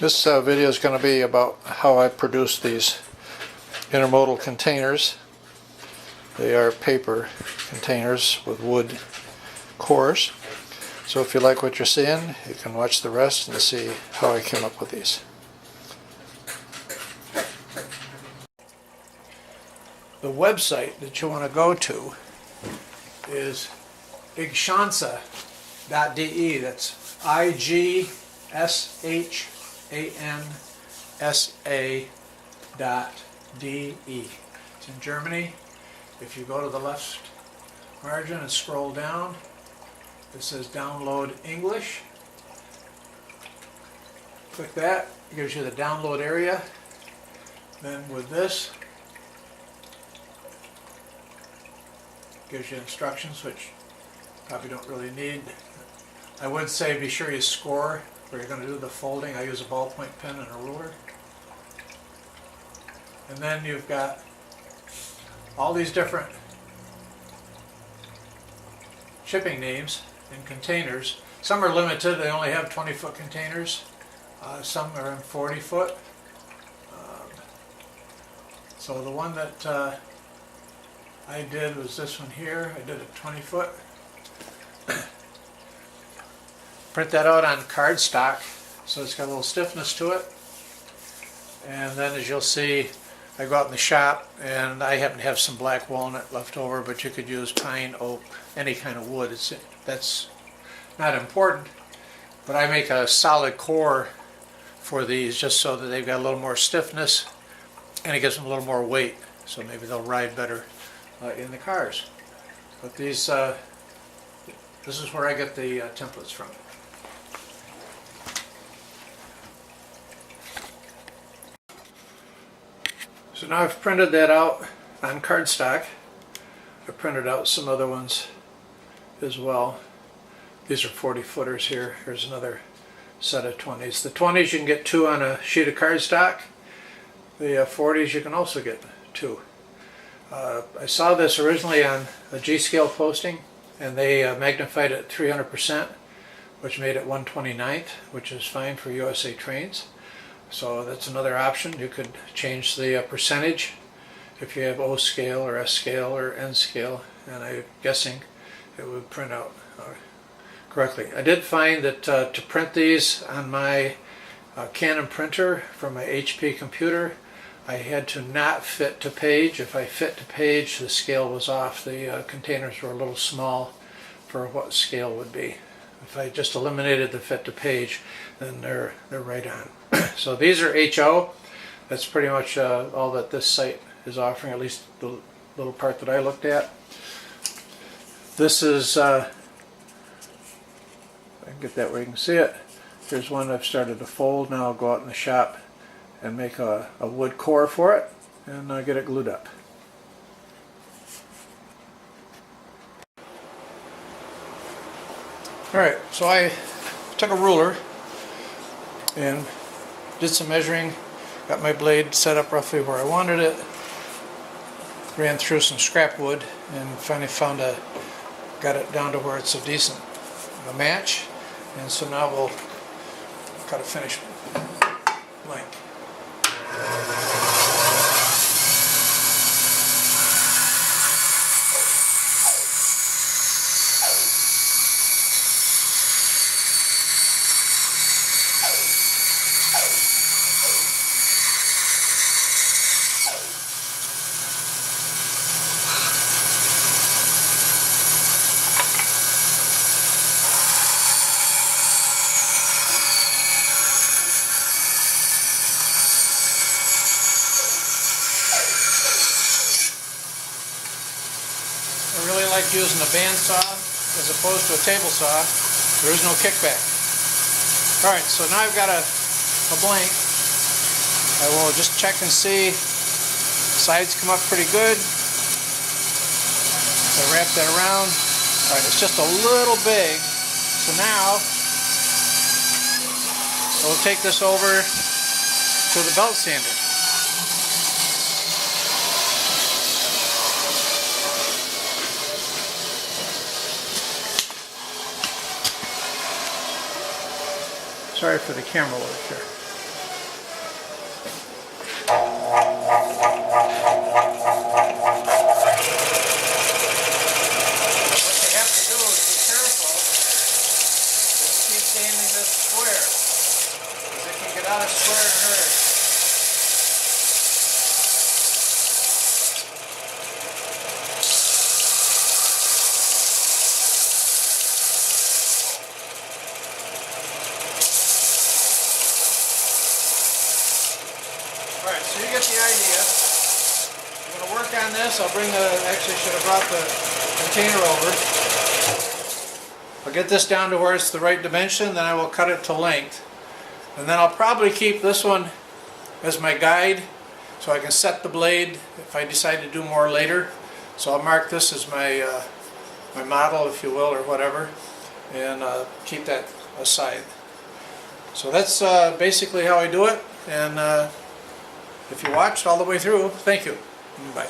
This video is going to be about how I produce these intermodal containers. They are paper containers with wood cores. So if you like what you're seeing, you can watch the rest and see how I came up with these. The website that you want to go to is igshannsa.de. That's IGSHANSA.de. It's in Germany. If you go to the left margin and scroll down, it says download English. Click that, it gives you the download area. Then with this, it gives you instructions, which probably don't really need. I would say be sure you score where you're going to do the folding. I use a ballpoint pen and a ruler. And then you've got all these different shipping names in containers. Some are limited, they only have 20-foot containers. Some are in 40-foot. So the one that I did was this one here. I did a 20-foot. Print that out on cardstock so it's got a little stiffness to it. And then as you'll see, I go out in the shop and I happen to have some black walnut left over, but you could use pine, oak, any kind of wood. That's not important, but I make a solid core for these just so that they've got a little more stiffness and it gives them a little more weight, so maybe they'll ride better in the cars. But these, this is where I get the templates from. So now I've printed that out on cardstock. I printed out some other ones as well. These are 40-footers here. Here's another set of 20s. The 20s you can get 2 on a sheet of cardstock. The 40s you can also get 2. I saw this originally on a G-scale posting, and they magnified it 300%, which made it 1/29th, which is fine for USA trains. So that's another option. You could change the percentage if you have O scale or S scale or N scale, and I'm guessing it would print out correctly. I did find that to print these on my Canon printer from my HP computer, I had to not fit to page. If I fit to page, the scale was off. The containers were a little small for what scale would be. If I just eliminated the fit to page, then they're right on. So these are HO. That's pretty much all that this site is offering, at least the little part that I looked at. This is, I can get that where you can see it. Here's one I've started to fold. Now I'll go out in the shop and make a wood core for it and get it glued up. Alright, so I took a ruler and did some measuring, got my blade set up roughly where I wanted it, ran through some scrap wood, and finally got it down to where it's a decent match. And so now we'll cut a finished blank. I really like using a bandsaw as opposed to a table saw. There is no kickback. Alright, so now I've got a blank. I will just check and see. Sides come up pretty good. I wrap that around. Alright, it's just a little big. So now we'll take this over to the belt sander. Sorry for the camera work here. you have to do is be careful. Just keep sanding this square, because it can get out of square and hurt. Alright, so you get the idea. I'm going to work on this. I'll bring the, actually should have brought the container over. I'll get this down to where it's the right dimension, then I will cut it to length. And then I'll probably keep this one as my guide, so I can set the blade if I decide to do more later. So I'll mark this as my, my model, if you will, or whatever, and keep that aside. So that's basically how I do it, and if you watched all the way through, thank you. Bye.